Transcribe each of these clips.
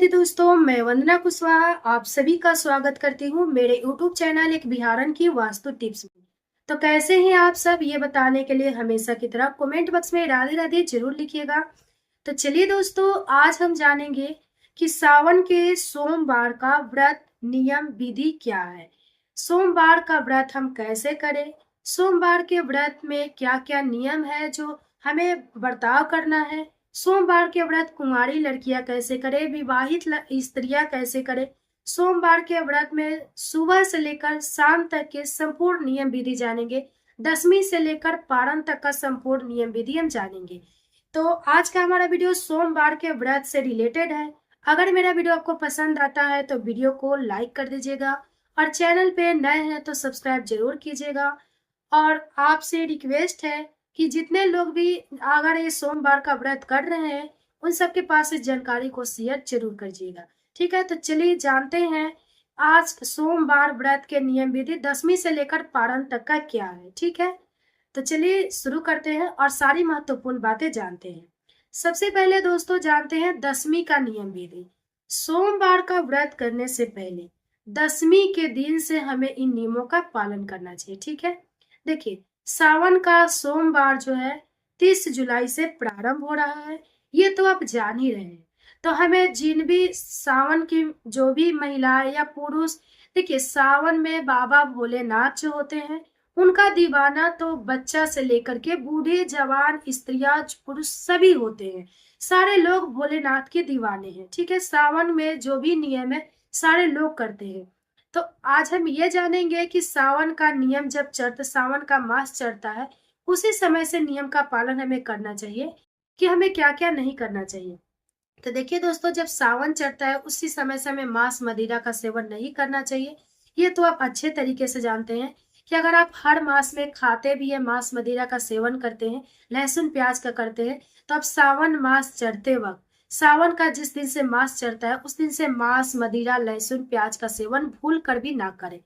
राधे दोस्तों, मैं वंदना कुशवाहा आप सभी का स्वागत करती हूँ मेरे यूट्यूब चैनल एक बिहारन की वास्तु टिप्स में। तो कैसे हैं आप सब, ये बताने के लिए हमेशा की तरह कमेंट बॉक्स में राधे राधे जरूर लिखिएगा। तो चलिए दोस्तों, आज हम जानेंगे कि सावन के सोमवार का व्रत नियम विधि क्या है। सोमवार का व्रत हम कैसे करें, सोमवार के व्रत में क्या क्या नियम है जो हमें बर्ताव करना है, सोमवार के व्रत कुंवारी लड़कियां कैसे करें, विवाहित स्त्रियां कैसे करें। सोमवार के व्रत में सुबह से लेकर शाम तक के संपूर्ण नियम विधि जानेंगे। दसवीं से लेकर पारण तक का संपूर्ण नियम विधि हम जानेंगे। तो आज का हमारा वीडियो सोमवार के व्रत से रिलेटेड है। अगर मेरा वीडियो आपको पसंद आता है तो वीडियो को लाइक कर दीजिएगा और चैनल पे नए हैं तो सब्सक्राइब जरूर कीजिएगा। और आपसे रिक्वेस्ट है कि जितने लोग भी अगर ये सोमवार का व्रत कर रहे हैं उन सबके पास इस जानकारी को शेयर जरूर करिएगा। ठीक है, तो चलिए जानते हैं आज सोमवार व्रत के नियम विधि दसवीं से लेकर पारण तक का क्या है। ठीक है, तो चलिए शुरू करते हैं और सारी महत्वपूर्ण बातें जानते हैं। सबसे पहले दोस्तों जानते हैं दसवीं का नियम विधि। सोमवार का व्रत करने से पहले दसवीं के दिन से हमें इन नियमों का पालन करना चाहिए। ठीक है, देखिए सावन का सोमवार जो है 30 जुलाई से प्रारंभ हो रहा है, ये तो आप जान ही रहे हैं। तो हमें जिन भी सावन की जो भी महिलाएं या पुरुष, देखिए सावन में बाबा भोलेनाथ जो होते हैं उनका दीवाना तो बच्चा से लेकर के बूढ़े जवान स्त्रियां पुरुष सभी होते हैं। सारे लोग भोलेनाथ के दीवाने हैं। ठीक है, सावन में जो भी नियम है सारे लोग करते हैं। तो आज हम ये जानेंगे कि सावन का नियम जब सावन का मास चढ़ता है उसी समय से नियम का पालन हमें करना चाहिए कि हमें क्या क्या नहीं करना चाहिए। तो देखिए दोस्तों, जब सावन चढ़ता है उसी समय से हमें मांस मदिरा का सेवन नहीं करना चाहिए। ये तो आप अच्छे तरीके से जानते हैं कि अगर आप हर मास में खाते भी है मांस मदिरा का सेवन करते हैं, लहसुन प्याज का करते हैं, तो आप सावन मास चढ़ते वक्त, सावन का जिस दिन से मास चढ़ता है उस दिन से मांस मदिरा लहसुन प्याज का सेवन भूल कर भी ना करें।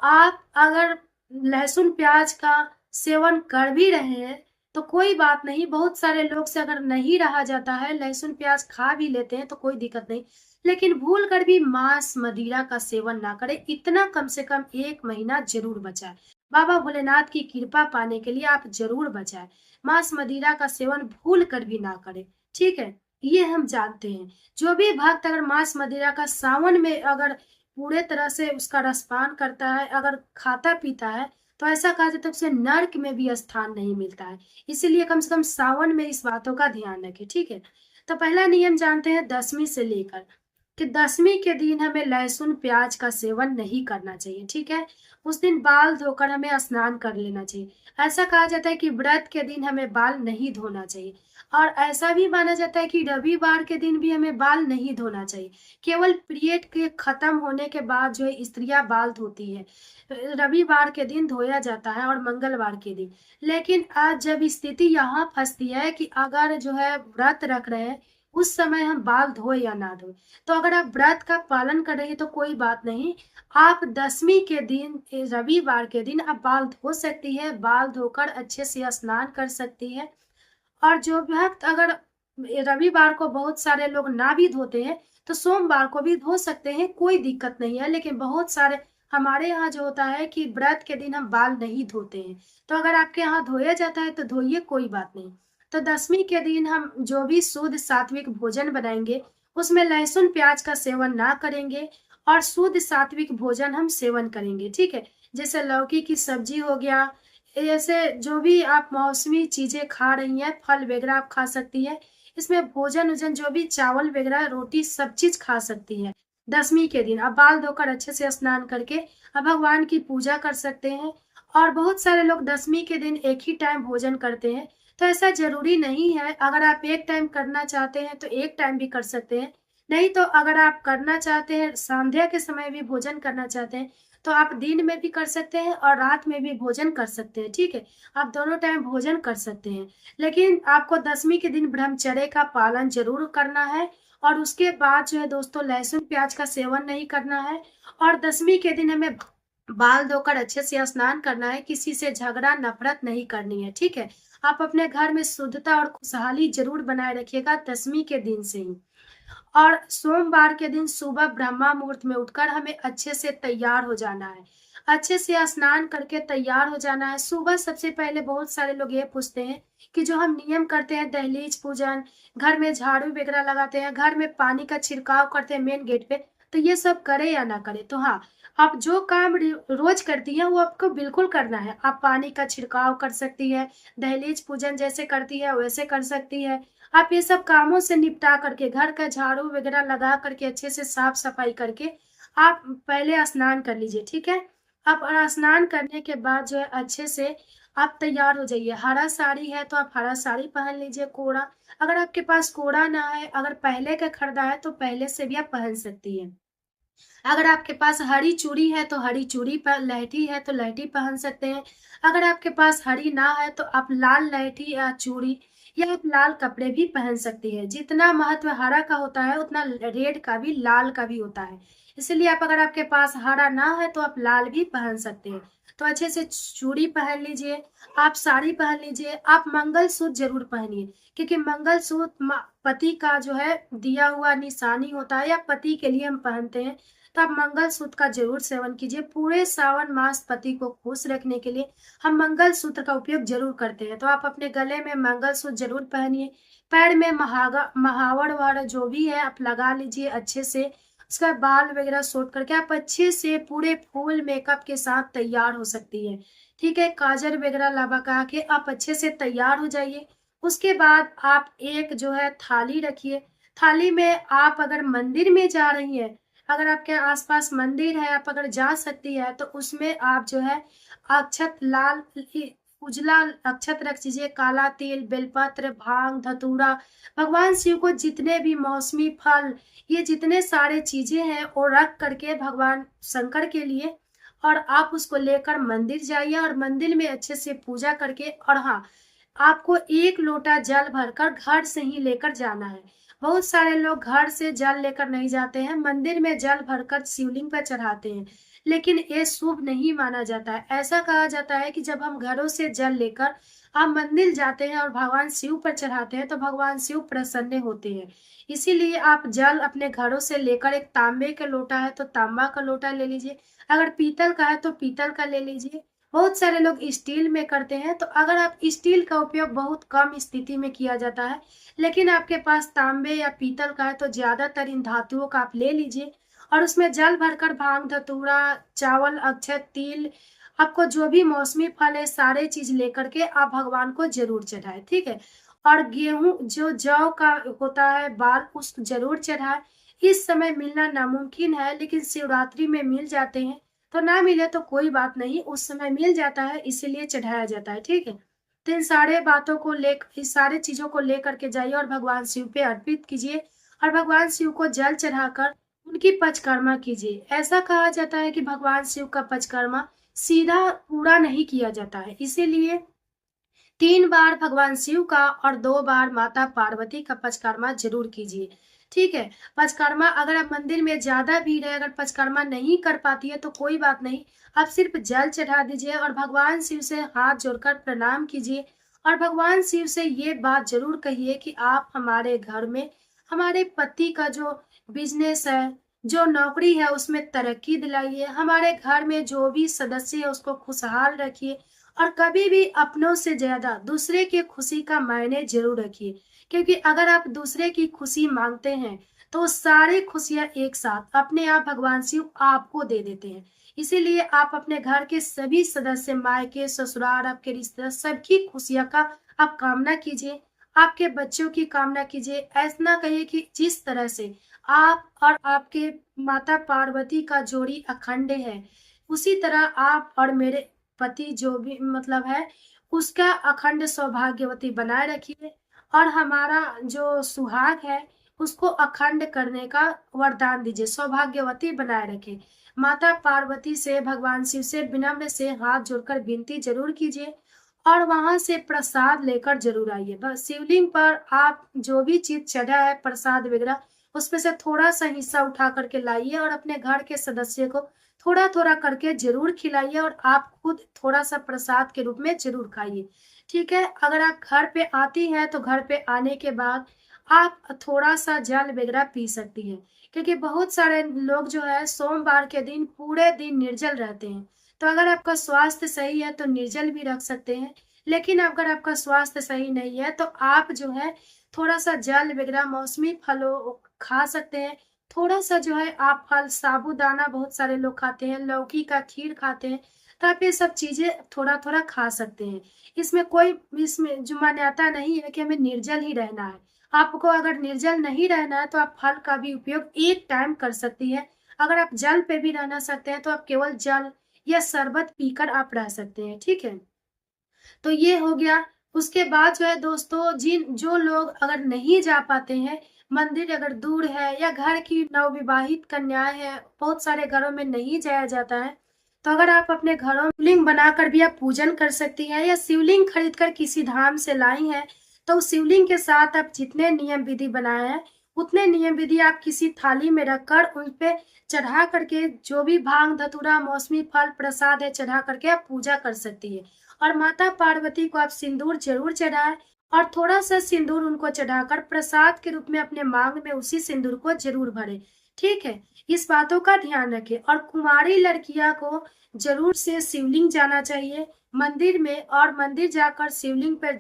आप अगर लहसुन प्याज का सेवन कर भी रहे हैं तो कोई बात नहीं, बहुत सारे लोग से अगर नहीं रहा जाता है, लहसुन प्याज खा भी लेते हैं तो कोई दिक्कत नहीं, लेकिन भूल कर भी मांस मदिरा का सेवन ना करें। इतना कम से कम 1 महीना जरूर बचाए। बाबा भोलेनाथ की कृपा पाने के लिए आप जरूर बचाए, मांस मदिरा का सेवन भूल कर भी ना करें। ठीक है, ये हम जानते हैं। जो भी भक्त अगर मांस मदिरा का सावन में अगर पूरे तरह से उसका रसपान करता है, अगर खाता पीता है, तो ऐसा कहा जाता है उसे नर्क में भी स्थान नहीं मिलता है। इसीलिए कम से कम सावन में इस बातों का ध्यान रखें। ठीक है, तो पहला नियम जानते हैं दसवीं से लेकर कि दसवीं के दिन हमें लहसुन प्याज का सेवन नहीं करना चाहिए। ठीक है, उस दिन बाल धोकर हमें स्नान कर लेना चाहिए। ऐसा कहा जाता है कि व्रत के दिन हमें बाल नहीं धोना चाहिए। और ऐसा भी माना जाता है कि रविवार के दिन भी हमें बाल नहीं धोना चाहिए। केवल पीरियड के खत्म होने के बाद जो है स्त्रियां बाल धोती है, रविवार के दिन धोया जाता है और मंगलवार के दिन। लेकिन आज जब स्थिति यहाँ फंसती है कि अगर जो है व्रत रख रहे हैं उस समय हम बाल धोए या ना धोए, तो अगर आप व्रत का पालन कर रहे हैं तो कोई बात नहीं, आप दसवीं के दिन रविवार के दिन आप बाल धो सकती है, बाल धोकर अच्छे से स्नान कर सकती है। और जो भक्त अगर रविवार को बहुत सारे लोग ना भी धोते हैं तो सोमवार को भी धो सकते हैं, कोई दिक्कत नहीं है। लेकिन बहुत सारे हमारे यहाँ जो होता है कि व्रत के दिन हम बाल नहीं धोते हैं, तो अगर आपके यहाँ धोया जाता है तो धोइए, कोई बात नहीं। तो दसवीं के दिन हम जो भी शुद्ध सात्विक भोजन बनाएंगे उसमें लहसुन प्याज का सेवन ना करेंगे और शुद्ध सात्विक भोजन हम सेवन करेंगे। ठीक है, जैसे लौकी की सब्जी हो गया, ऐसे जो भी आप मौसमी चीजें खा रही हैं, फल वगैरह आप खा सकती है। इसमें भोजन उजन जो भी चावल वगैरह रोटी सब चीज खा सकती है। दसवीं के दिन आप बाल धोकर अच्छे से स्नान करके आप भगवान की पूजा कर सकते हैं। और बहुत सारे लोग दसवीं के दिन एक ही टाइम भोजन करते हैं, तो ऐसा जरूरी नहीं है। अगर आप एक टाइम करना चाहते हैं तो एक टाइम भी कर सकते हैं, नहीं तो अगर आप करना चाहते हैं संध्या के समय भी भोजन करना चाहते हैं तो आप दिन में भी कर सकते हैं और रात में भी भोजन कर सकते हैं। ठीक है, आप दोनों टाइम भोजन कर सकते हैं, लेकिन आपको दसवीं के दिन ब्रह्मचर्य का पालन जरूर करना है। और उसके बाद जो है दोस्तों लहसुन प्याज का सेवन नहीं करना है। और दसवीं के दिन हमें बाल धोकर अच्छे से स्नान करना है, किसी से झगड़ा नफरत नहीं करनी है। ठीक है, आप अपने घर में शुद्धता और खुशहाली जरूर बनाए रखिएगा दसवीं के दिन से ही। और सोमवार के दिन सुबह ब्रह्मा मुहूर्त में उठकर हमें अच्छे से तैयार हो जाना है, अच्छे से स्नान करके तैयार हो जाना है। सुबह सबसे पहले बहुत सारे लोग ये पूछते हैं कि जो हम नियम करते हैं, दहलीज पूजन, घर में झाड़ू वगैरह लगाते हैं, घर में पानी का छिड़काव करते हैं मेन गेट पे, तो ये सब करे या ना करे। तो हाँ, आप जो काम रोज करती हैं वो आपको बिल्कुल करना है। आप पानी का छिड़काव कर सकती है, दहलीज पूजन जैसे करती है वैसे कर सकती है। आप ये सब कामों से निपटा करके, घर का झाड़ू वगैरह लगा करके, अच्छे से साफ सफाई करके आप पहले स्नान कर लीजिए, ठीक है। अब स्नान करने के बाद जो है अच्छे से आप तैयार हो जाइए। हरा साड़ी है तो आप हरा साड़ी पहन लीजिए, कोड़ा। अगर आपके पास कोड़ा ना है, अगर पहले का खरीदा है तो पहले से भी आप पहन सकती है। अगर आपके पास हरी चूड़ी है तो हरी चूड़ी पर लहठी है तो लहठी पहन सकते हैं। अगर आपके पास हरी ना है तो आप लाल लहठी या चूड़ी या आप लाल कपड़े भी पहन सकती है। जितना महत्व हरा का होता है उतना रेड का भी, लाल का भी होता है। इसलिए आप, अगर आपके पास हरा ना है तो आप लाल भी पहन सकते हैं। तो अच्छे से चूड़ी पहन लीजिए, आप साड़ी पहन लीजिए, आप मंगलसूत्र जरूर पहनिए, क्योंकि मंगलसूत्र पति का जो है दिया हुआ निशानी होता है, या पति के लिए हम पहनते हैं। तो आप मंगलसूत्र का जरूर सेवन कीजिए। पूरे सावन मास पति को खुश रखने के लिए हम मंगलसूत्र का उपयोग जरूर करते हैं। तो आप अपने गले में मंगलसूत्र जरूर पहनिए। पैर में महावर वाला जो भी है आप लगा लीजिए अच्छे से। उसका बाल वगैरह सोट करके आप अच्छे से पूरे फुल मेकअप के साथ तैयार हो सकती है, ठीक है। काजल वगैरह लगा के आप अच्छे से तैयार हो जाइए। उसके बाद आप एक जो है थाली रखिए। थाली में आप अगर मंदिर में जा रही हैं, अगर आपके आसपास मंदिर है, आप अगर जा सकती है, तो उसमें आप जो है अक्षत, लाल उजला अक्षत रख दीजिए, काला तिल, बेलपत्र, भांग, धतूरा। भगवान शिव को जितने भी मौसमी फल, ये जितने सारे चीजें हैं वो रख करके भगवान शंकर के लिए, और आप उसको लेकर मंदिर जाइए और मंदिर में अच्छे से पूजा करके, और हाँ, आपको एक लोटा जल भरकर घर से ही लेकर जाना है। बहुत सारे लोग घर से जल लेकर नहीं जाते हैं, मंदिर में जल भरकर शिवलिंग पर चढ़ाते हैं, लेकिन ये शुभ नहीं माना जाता है। ऐसा कहा जाता है कि जब हम घरों से जल लेकर आप मंदिर जाते हैं और भगवान शिव पर चढ़ाते हैं तो भगवान शिव प्रसन्न होते हैं। इसीलिए आप जल अपने घरों से लेकर, एक तांबे का लोटा है तो तांबा का लोटा ले लीजिए, अगर पीतल का है तो पीतल का ले लीजिए। बहुत सारे लोग स्टील में करते हैं, तो अगर आप, स्टील का उपयोग बहुत कम स्थिति में किया जाता है, लेकिन आपके पास तांबे या पीतल का है तो ज्यादातर इन धातुओं का आप ले लीजिए और उसमें जल भरकर भांग, धतूरा, चावल, अक्षत, तिल, आपको जो भी मौसमी फल है सारे चीज लेकर के आप भगवान को जरूर चढ़ाए, ठीक है। और गेहूं, जो जौ का होता है बाल, उसको जरूर चढ़ाए। इस समय मिलना नामुमकिन है, लेकिन शिवरात्रि में मिल जाते हैं, तो ना मिले तो कोई बात नहीं, उस समय मिल जाता है, इसीलिए चढ़ाया जाता है, ठीक है। तो इन सारे बातों को लेकर, इस सारे चीजों को लेकर के जाइए और भगवान शिव पे अर्पित कीजिए और भगवान शिव को जल चढ़ाकर उनकी परिक्रमा कीजिए। ऐसा कहा जाता है कि भगवान शिव का परिक्रमा सीधा पूरा नहीं किया जाता है, इसीलिए 3 बार भगवान शिव का और 2 बार माता पार्वती का परिक्रमा जरूर कीजिए, ठीक है। परिक्रमा, अगर आप मंदिर में ज्यादा भीड़ है, अगर परिक्रमा नहीं कर पाती है तो कोई बात नहीं, आप सिर्फ जल चढ़ा दीजिए और भगवान शिव से हाथ जोड़कर प्रणाम कीजिए और भगवान शिव से ये बात जरूर कहिए कि आप हमारे घर में, हमारे पति का जो बिजनेस है, जो नौकरी है, उसमें तरक्की दिलाइए, हमारे घर में जो भी सदस्य है उसको खुशहाल रखिए, और कभी भी अपनों से ज्यादा दूसरे की खुशी का मायने जरूर रखिए, क्योंकि अगर आप दूसरे की खुशी मांगते हैं तो सारी खुशियां एक साथ अपने आप भगवान शिव आपको दे देते हैं। इसीलिए आप अपने घर के सभी सदस्य, मायके, ससुराल, आपके रिश्तेदार, सबकी खुशियां का आप कामना कीजिए, आपके बच्चों की कामना कीजिए। ऐसा ना कहिए कि जिस तरह से आप और आपके माता पार्वती का जोड़ी अखंड है, उसी तरह आप और मेरे पति जो भी मतलब है, उसका अखंड सौभाग्यवती बनाए रखिए और हमारा जो सुहाग है उसको अखंड करने का वरदान दीजिए, सौभाग्यवती बनाए रखे। माता पार्वती से, भगवान शिव से विनम्र से हाथ जोड़कर विनती जरूर कीजिए और वहां से प्रसाद लेकर जरूर आइए। बस शिवलिंग पर आप जो भी चीज चढ़ा है, प्रसाद वगैरह, उसमें से थोड़ा सा हिस्सा उठा करके लाइए और अपने घर के सदस्य को थोड़ा थोड़ा करके जरूर खिलाइए और आप खुद थोड़ा सा प्रसाद के रूप में जरूर खाइए, ठीक है। अगर आप घर पे आती हैं तो घर पे आने के बाद आप थोड़ा सा जल वगैरह पी सकती हैं। क्योंकि बहुत सारे लोग जो है सोमवार के दिन पूरे दिन निर्जल रहते हैं। तो अगर आपका स्वास्थ्य सही है तो निर्जल भी रख सकते हैं, लेकिन अगर आपका स्वास्थ्य सही नहीं है तो आप जो है थोड़ा सा जल वगैरह मौसमी फलों खा सकते हैं। थोड़ा सा जो है आप फल साबूदाना बहुत सारे लोग खाते हैं, लौकी का खीर खाते हैं, तो आप ये सब चीजें थोड़ा थोड़ा खा सकते हैं। इसमें जो मान्यता नहीं है कि हमें निर्जल ही रहना है। आपको अगर निर्जल नहीं रहना है तो आप फल का भी उपयोग एक टाइम कर सकती है। अगर आप जल पे भी रहना सकते हैं तो आप केवल जल या शरबत पीकर आप रह सकते हैं, ठीक है। तो ये हो गया। उसके बाद जो है दोस्तों, जो लोग अगर नहीं जा पाते हैं, मंदिर अगर दूर है या घर की नवविवाहित कन्याएं हैं, बहुत सारे घरों में नहीं जाया जाता है, तो अगर आप अपने घरों में शिवलिंग बनाकर भी आप पूजन कर सकती हैं, या शिवलिंग खरीद कर किसी धाम से लाई हैं, तो उस शिवलिंग के साथ आप जितने नियम विधि बनाए हैं उतने नियम विधि आप किसी थाली में रखकर उन पे चढ़ा करके जो भी भांग धतूरा मौसमी फल प्रसाद है चढ़ा करके आप पूजा कर सकती है। और माता पार्वती को आप सिंदूर जरूर चढ़ाएं, और थोड़ा सा सिंदूर उनको चढ़ाकर प्रसाद के रूप में अपने मांग में उसी सिंदूर को जरूर भरें, ठीक है। इस बातों का ध्यान रखें। और कुंवारी लड़कियां को जरूर से शिवलिंग जाना चाहिए मंदिर में, और मंदिर जाकर शिवलिंग पर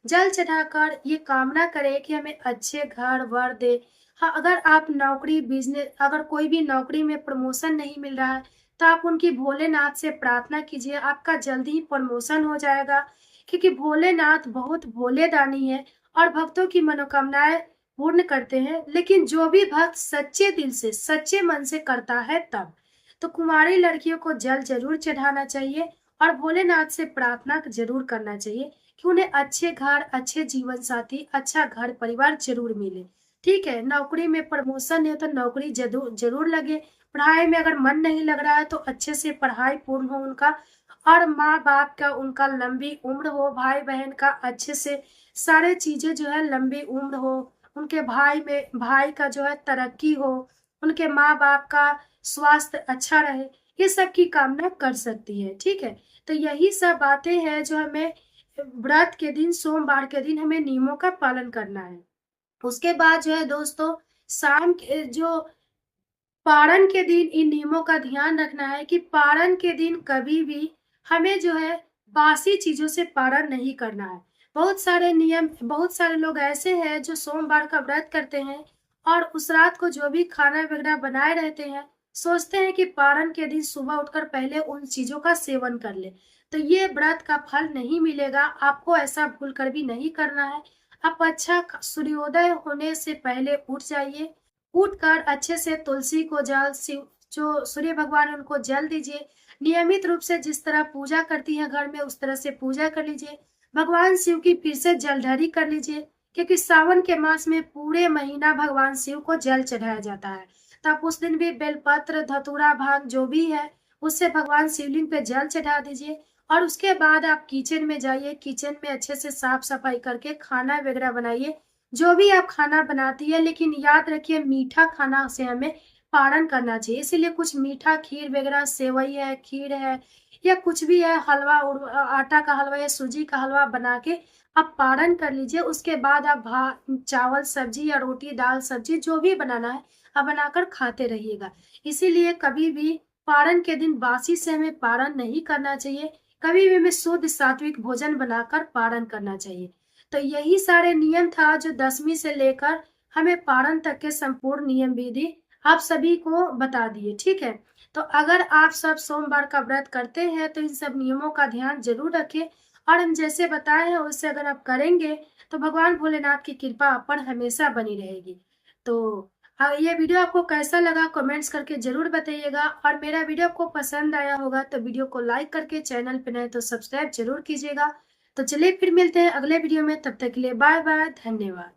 जल चढ़ाकर ये कामना करें कि हमें अच्छे घर वर दे। हाँ, अगर आप नौकरी बिजनेस अगर कोई भी नौकरी में प्रमोशन नहीं मिल रहा है तो आप उनकी भोलेनाथ से प्रार्थना कीजिए, आपका जल्दी ही प्रमोशन हो जाएगा। क्योंकि भोलेनाथ बहुत भोले दानी है और भक्तों की मनोकामनाएं पूर्ण करते हैं, लेकिन जो भी भक्त सच्चे दिल से सच्चे मन से करता है तब। तो कुंवारी लड़कियों को जल जरूर चढ़ाना चाहिए और भोलेनाथ से प्रार्थना जरूर करना चाहिए कि उन्हें अच्छे घर, अच्छे जीवन साथी, अच्छा घर परिवार जरूर मिले, ठीक है। नौकरी में प्रमोशन है तो नौकरी जरूर जरूर लगे। पढ़ाई में अगर मन नहीं लग रहा है तो अच्छे से पढ़ाई पूर्ण हो उनका, और माँ बाप का उनका लंबी उम्र हो, भाई बहन का अच्छे से सारे चीजें जो है लंबी उम्र हो, उनके भाई का जो है तरक्की हो, उनके माँ बाप का स्वास्थ्य अच्छा रहे, ये सब की कामना कर सकती है, ठीक है। तो यही सब बातें हैं जो हमें व्रत के दिन, सोमवार के दिन हमें नियमों का पालन करना है। उसके बाद जो है दोस्तों, शाम के जो पारण के दिन इन नियमों का ध्यान रखना है कि पारण के दिन कभी भी हमें जो है बासी चीजों से पारण नहीं करना है। बहुत सारे लोग ऐसे हैं जो सोमवार का व्रत करते हैं और उस रात को जो भी खाना वगैरह बनाए रहते हैं, सोचते हैं कि पारण के दिन सुबह उठकर पहले उन चीजों का सेवन कर ले। तो ये व्रत का फल नहीं मिलेगा, आपको ऐसा भूल कर भी नहीं करना है। आप सूर्योदय होने से पहले उठ जाइए, उठकर अच्छे से तुलसी को जल, शिव जो सूर्य भगवान है उनको जल दीजिए। नियमित रूप से जिस तरह पूजा करती हैं घर में उस तरह से पूजा कर लीजिए। भगवान शिव की फिर से जलधारी कर लीजिए, क्योंकि सावन के मास में पूरे महीना भगवान शिव को जल चढ़ाया जाता है। तो आप उस दिन भी बेलपत्र धतूरा भांग जो भी है उससे भगवान शिवलिंग पे जल चढ़ा दीजिए। और उसके बाद आप किचन में जाइए, किचन में अच्छे से साफ सफाई करके खाना वगैरह बनाइए, जो भी आप खाना बनाती है। लेकिन याद रखिए मीठा खाना से हमें पारण करना चाहिए, इसीलिए कुछ मीठा खीर वगैरह, सेवई है, खीर है, या कुछ भी है, आटा का हलवा या सूजी का हलवा बना के आप पारण कर लीजिए। उसके बाद आप चावल सब्जी या रोटी दाल सब्जी जो भी बनाना है आप बनाकर खाते रहिएगा। इसीलिए कभी भी पारण के दिन बासी से हमें पारण नहीं करना चाहिए, कभी भी हमें शुद्ध सात्विक भोजन बनाकर पारण करना चाहिए। तो यही सारे नियम था जो 10वीं से लेकर हमें पारण तक के संपूर्ण नियम विधि आप सभी को बता दिए, ठीक है। तो अगर आप सब सोमवार का व्रत करते हैं तो इन सब नियमों का ध्यान जरूर रखें, और हम जैसे बताए हैं उससे अगर आप करेंगे तो भगवान भोलेनाथ की कृपा आप पर हमेशा बनी रहेगी। तो ये वीडियो आपको कैसा लगा कमेंट्स करके जरूर बताइएगा, और मेरा वीडियो आपको पसंद आया होगा तो वीडियो को लाइक करके चैनल पे नए तो सब्सक्राइब जरूर कीजिएगा। तो चलिए फिर मिलते हैं अगले वीडियो में, तब तक के लिए बाय बाय, धन्यवाद।